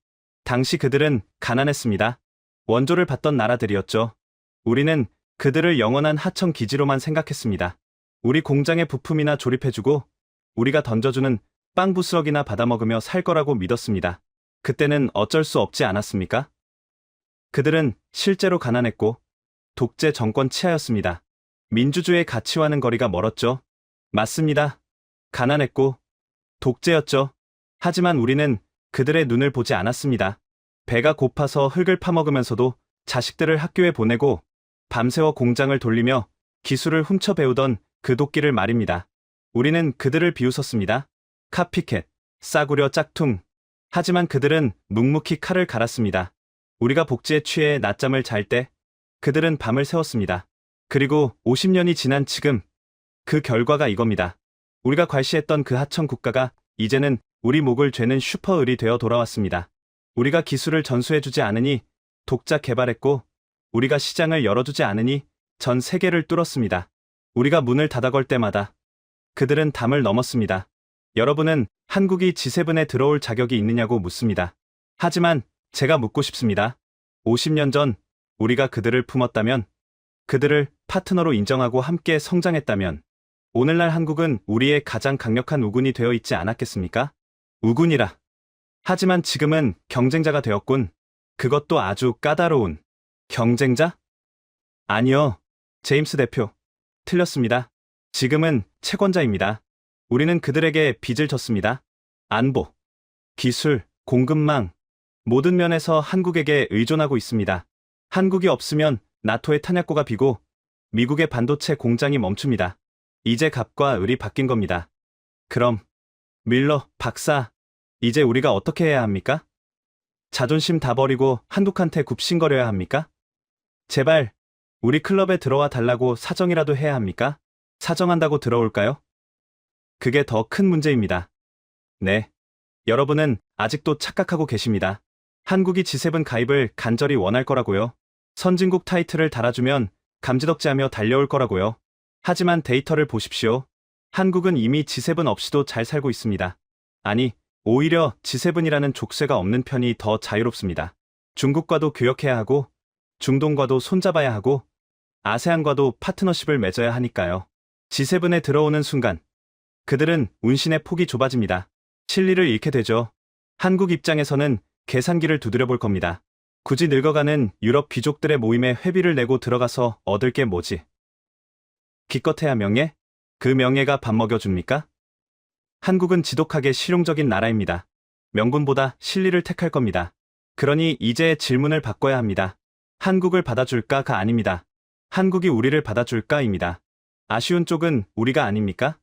[SPEAKER 2] 당시 그들은 가난했습니다. 원조를 받던 나라들이었죠. 우리는 그들을 영원한 하청 기지로만 생각했습니다. 우리 공장의 부품이나 조립해주고 우리가 던져주는 빵 부스럭이나 받아먹으며 살 거라고 믿었습니다. 그때는 어쩔 수 없지 않았습니까? 그들은 실제로 가난했고 독재 정권 치하였습니다. 민주주의의 가치와는 거리가 멀었죠. 맞습니다. 가난했고 독재였죠. 하지만 우리는 그들의 눈을 보지 않았습니다. 배가 고파서 흙을 파먹으면서도 자식들을 학교에 보내고 밤새워 공장을 돌리며 기술을 훔쳐 배우던 그 도끼를 말입니다. 우리는 그들을 비웃었습니다. 카피캣, 싸구려 짝퉁. 하지만 그들은 묵묵히 칼을 갈았습니다. 우리가 복지에 취해 낮잠을 잘 때 그들은 밤을 새웠습니다. 그리고 50년이 지난 지금 그 결과가 이겁니다. 우리가 괄시했던 그 하청 국가가 이제는 우리 목을 죄는 슈퍼을이 되어 돌아왔습니다. 우리가 기술을 전수해주지 않으니 독자 개발했고 우리가 시장을 열어주지 않으니 전 세계를 뚫었습니다. 우리가 문을 닫아걸 때마다 그들은 담을 넘었습니다. 여러분은 한국이 G7에 들어올 자격이 있느냐고 묻습니다. 하지만 제가 묻고 싶습니다. 50년 전 우리가 그들을 품었다면, 그들을 파트너로 인정하고 함께 성장했다면 오늘날 한국은 우리의 가장 강력한 우군이 되어 있지 않았겠습니까? 우군이라. 하지만 지금은 경쟁자가 되었군. 그것도 아주 까다로운 경쟁자? 아니요, 제임스 대표. 틀렸습니다. 지금은 채권자입니다. 우리는 그들에게 빚을 졌습니다. 안보, 기술, 공급망, 모든 면에서 한국에게 의존하고 있습니다. 한국이 없으면 나토의 탄약고가 비고 미국의 반도체 공장이 멈춥니다. 이제 갑과 을이 바뀐 겁니다. 그럼 밀러 박사, 이제 우리가 어떻게 해야 합니까? 자존심 다 버리고 한국한테 굽신거려야 합니까? 제발 우리 클럽에 들어와 달라고 사정이라도 해야 합니까? 사정한다고 들어올까요? 그게 더 큰 문제입니다. 네, 여러분은 아직도 착각하고 계십니다. 한국이 G7 가입을 간절히 원할 거라고요. 선진국 타이틀을 달아주면 감지덕지하며 달려올 거라고요. 하지만 데이터를 보십시오. 한국은 이미 G7 없이도 잘 살고 있습니다. 아니, 오히려 G7이라는 족쇄가 없는 편이 더 자유롭습니다. 중국과도 교역해야 하고, 중동과도 손잡아야 하고, 아세안과도 파트너십을 맺어야 하니까요. G7에 들어오는 순간 그들은 운신의 폭이 좁아집니다. 실리를 잃게 되죠. 한국 입장에서는 계산기를 두드려 볼 겁니다. 굳이 늙어가는 유럽 귀족들의 모임에 회비를 내고 들어가서 얻을 게 뭐지? 기껏해야 명예? 그 명예가 밥 먹여줍니까? 한국은 지독하게 실용적인 나라입니다. 명분보다 실리를 택할 겁니다. 그러니 이제 질문을 바꿔야 합니다. 한국을 받아줄까가 아닙니다. 한국이 우리를 받아줄까입니다. 아쉬운 쪽은 우리가 아닙니까?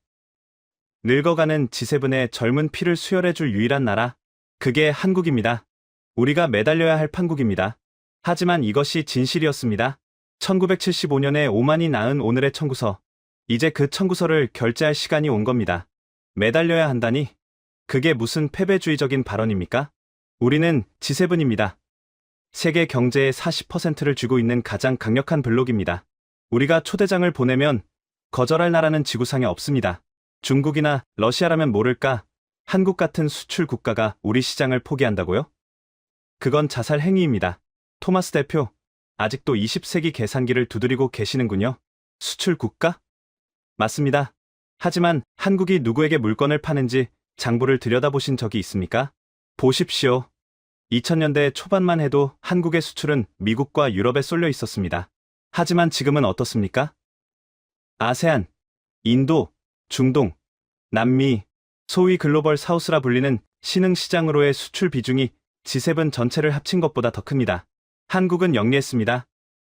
[SPEAKER 2] 늙어가는 G7의 젊은 피를 수혈해줄 유일한 나라, 그게 한국입니다. 우리가 매달려야 할 판국입니다. 하지만 이것이 진실이었습니다. 1975년에 오만이 낳은 오늘의 청구서, 이제 그 청구서를 결제할 시간이 온 겁니다. 매달려야 한다니? 그게 무슨 패배주의적인 발언입니까? 우리는 G7입니다. 세계 경제의 40%를 쥐고 있는 가장 강력한 블록입니다. 우리가 초대장을 보내면 거절할 나라는 지구상에 없습니다. 중국이나 러시아라면 모를까? 한국 같은 수출 국가가 우리 시장을 포기한다고요? 그건 자살 행위입니다. 토마스 대표, 아직도 20세기 계산기를 두드리고 계시는군요. 수출 국가? 맞습니다. 하지만 한국이 누구에게 물건을 파는지 장부를 들여다보신 적이 있습니까? 보십시오. 2000년대 초반만 해도 한국의 수출은 미국과 유럽에 쏠려 있었습니다. 하지만 지금은 어떻습니까? 아세안, 인도, 중동, 남미, 소위 글로벌 사우스라 불리는 신흥시장으로의 수출 비중이 G7 전체를 합친 것보다 더 큽니다. 한국은 영리했습니다.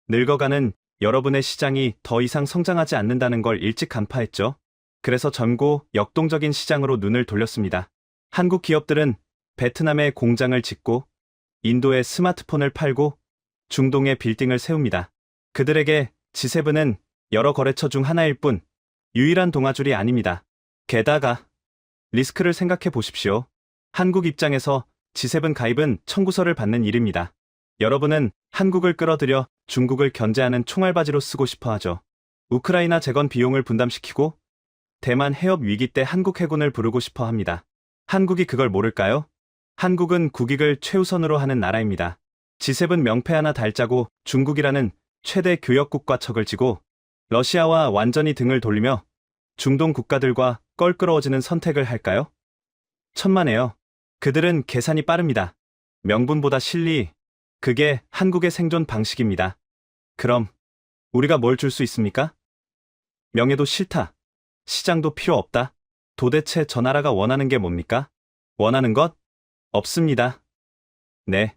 [SPEAKER 2] 늙어가는 여러분의 시장이 더 이상 성장하지 않는다는 걸 일찍 간파했죠. 그래서 젊고 역동적인 시장으로 눈을 돌렸습니다. 한국 기업들은 베트남에 공장을 짓고 인도에 스마트폰을 팔고 중동에 빌딩을 세웁니다. 그들에게 G7은 여러 거래처 중 하나일 뿐 유일한 동아줄이 아닙니다. 게다가 리스크를 생각해 보십시오. 한국 입장에서 G7 가입은 청구서를 받는 일입니다. 여러분은 한국을 끌어들여 중국을 견제하는 총알바지로 쓰고 싶어 하죠. 우크라이나 재건 비용을 분담시키고 대만 해협 위기 때 한국 해군을 부르고 싶어 합니다. 한국이 그걸 모를까요? 한국은 국익을 최우선으로 하는 나라입니다. G7 명패 하나 달자고 중국이라는 최대 교역국과 척을 지고 러시아와 완전히 등을 돌리며 중동 국가들과 껄끄러워지는 선택을 할까요? 천만에요. 그들은 계산이 빠릅니다. 명분보다 실리, 그게 한국의 생존 방식입니다. 그럼 우리가 뭘 줄 수 있습니까? 명예도 싫다. 시장도 필요 없다. 도대체 저 나라가 원하는 게 뭡니까? 원하는 것? 없습니다. 네.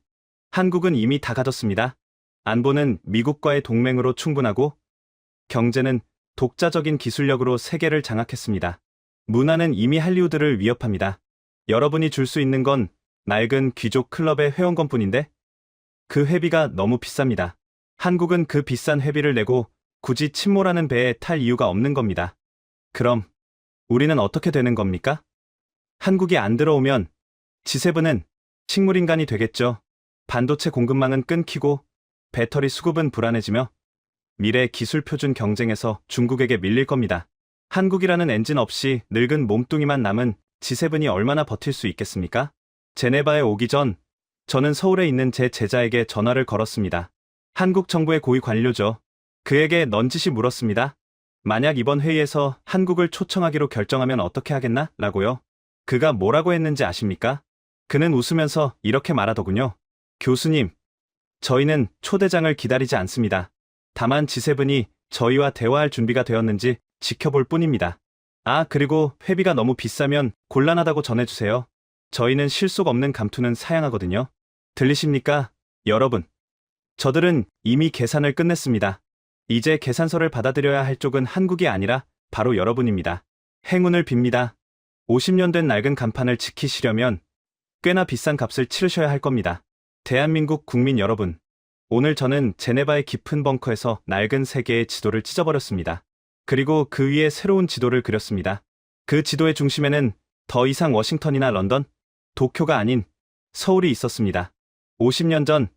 [SPEAKER 2] 한국은 이미 다 가졌습니다. 안보는 미국과의 동맹으로 충분하고 경제는 독자적인 기술력으로 세계를 장악했습니다. 문화는 이미 할리우드를 위협합니다. 여러분이 줄 수 있는 건 낡은 귀족 클럽의 회원권뿐인데 그 회비가 너무 비쌉니다. 한국은 그 비싼 회비를 내고 굳이 침몰하는 배에 탈 이유가 없는 겁니다. 그럼 우리는 어떻게 되는 겁니까? 한국이 안 들어오면 G7은 식물인간이 되겠죠. 반도체 공급망은 끊기고 배터리 수급은 불안해지며 미래 기술 표준 경쟁에서 중국에게 밀릴 겁니다. 한국이라는 엔진 없이 늙은 몸뚱이만 남은 G7이 얼마나 버틸 수 있겠습니까? 제네바에 오기 전 저는 서울에 있는 제 제자에게 전화를 걸었습니다. 한국 정부의 고위 관료죠. 그에게 넌지시 물었습니다. 만약 이번 회의에서 한국을 초청하기로 결정하면 어떻게 하겠나? 라고요. 그가 뭐라고 했는지 아십니까? 그는 웃으면서 이렇게 말하더군요. 교수님, 저희는 초대장을 기다리지 않습니다. 다만 G7이 저희와 대화할 준비가 되었는지 지켜볼 뿐입니다. 아, 그리고 회비가 너무 비싸면 곤란하다고 전해주세요. 저희는 실속 없는 감투는 사양하거든요. 들리십니까? 여러분. 저들은 이미 계산을 끝냈습니다. 이제 계산서를 받아들여야 할 쪽은 한국이 아니라 바로 여러분입니다. 행운을 빕니다. 50년 된 낡은 간판을 지키시려면 꽤나 비싼 값을 치르셔야 할 겁니다. 대한민국 국민 여러분, 오늘 저는 제네바의 깊은 벙커에서 낡은 세계의 지도를 찢어버렸습니다. 그리고 그 위에 새로운 지도를 그렸습니다. 그 지도의 중심에는 더 이상 워싱턴이나 런던, 도쿄가 아닌 서울이 있었습니다. 50년 전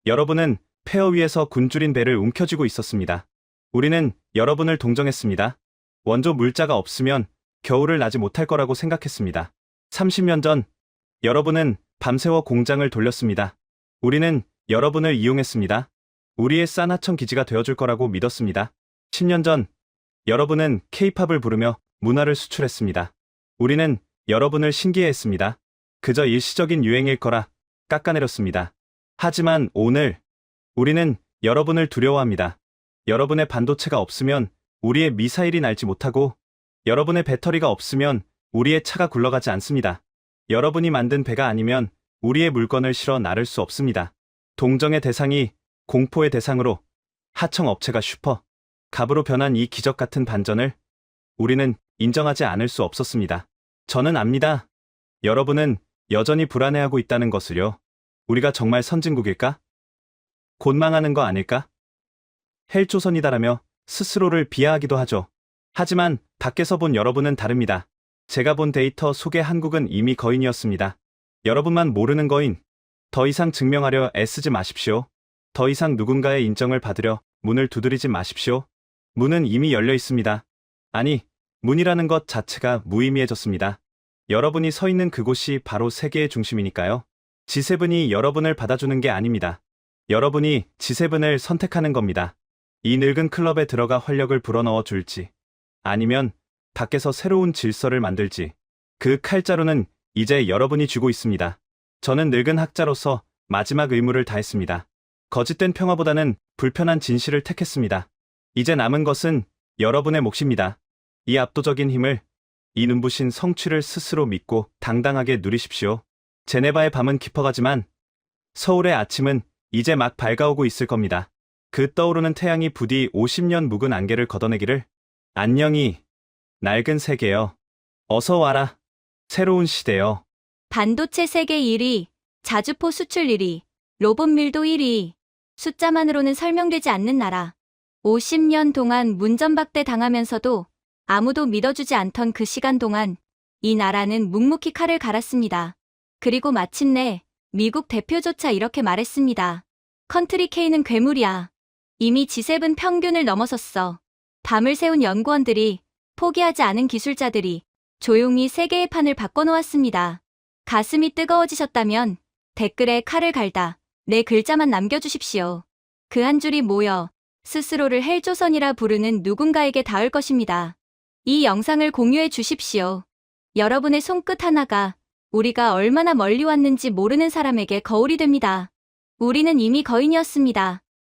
[SPEAKER 2] 여러분은 폐허 위에서 굶주린 배를 움켜쥐고 있었습니다. 우리는 여러분을 동정했습니다. 원조 물자가 없으면 겨울을 나지 못할 거라고 생각했습니다. 30년 전 여러분은 밤새워 공장을 돌렸습니다. 우리는 여러분을 이용했습니다. 우리의 싼 하청 기지가 되어줄 거라고 믿었습니다. 10년 전 여러분은 K-팝을 부르며 문화를 수출했습니다. 우리는 여러분을 신기해했습니다. 그저 일시적인 유행일 거라 깎아내렸습니다. 하지만 오늘 우리는 여러분을 두려워합니다. 여러분의 반도체가 없으면 우리의 미사일이 날지 못하고 여러분의 배터리가 없으면 우리의 차가 굴러가지 않습니다. 여러분이 만든 배가 아니면 우리의 물건을 실어 나를 수 없습니다. 동정의 대상이 공포의 대상으로 하청업체가 슈퍼 갑으로 변한 이 기적 같은 반전을 우리는 인정하지 않을 수 없었습니다. 저는 압니다. 여러분은 여전히 불안해하고 있다는 것을요. 우리가 정말 선진국일까? 곧 망하는 거 아닐까? 헬조선이다라며 스스로를 비하하기도 하죠. 하지만 밖에서 본 여러분은 다릅니다. 제가 본 데이터 속의 한국은 이미 거인이었습니다. 여러분만 모르는 거인, 더 이상 증명하려 애쓰지 마십시오. 더 이상 누군가의 인정을 받으려 문을 두드리지 마십시오. 문은 이미 열려 있습니다. 아니, 문이라는 것 자체가 무의미해졌습니다. 여러분이 서 있는 그곳이 바로 세계의 중심이니까요. G7이 여러분을 받아주는 게 아닙니다. 여러분이 G7을 선택하는 겁니다. 이 늙은 클럽에 들어가 활력을 불어넣어 줄지, 아니면 밖에서 새로운 질서를 만들지, 그 칼자루는 이제 여러분이 쥐고 있습니다. 저는 늙은 학자로서 마지막 의무를 다했습니다. 거짓된 평화보다는 불편한 진실을 택했습니다. 이제 남은 것은 여러분의 몫입니다. 이 압도적인 힘을, 이 눈부신 성취를 스스로 믿고 당당하게 누리십시오. 제네바의 밤은 깊어가지만 서울의 아침은 이제 막 밝아오고 있을 겁니다. 그 떠오르는 태양이 부디 50년 묵은 안개를 걷어내기를. 안녕히, 낡은 세계여. 어서 와라. 새로운 시대여.
[SPEAKER 3] 반도체 세계 1위, 자주포 수출 1위, 로봇 밀도 1위. 숫자만으로는 설명되지 않는 나라. 50년 동안 문전박대 당하면서도 아무도 믿어주지 않던 그 시간 동안 이 나라는 묵묵히 칼을 갈았습니다. 그리고 마침내 미국 대표조차 이렇게 말했습니다. 컨트리 K는 괴물이야. 이미 G7 평균을 넘어섰어. 밤을 새운 연구원들이, 포기하지 않은 기술자들이 조용히 세계의 판을 바꿔놓았습니다. 가슴이 뜨거워지셨다면 댓글에 칼을 갈다 네 글자만 남겨주십시오. 그 한 줄이 모여 스스로를 헬조선이라 부르는 누군가에게 닿을 것입니다. 이 영상을 공유해 주십시오. 여러분의 손끝 하나가 우리가 얼마나 멀리 왔는지 모르는 사람에게 거울이 됩니다. 우리는 이미 거인이었습니다.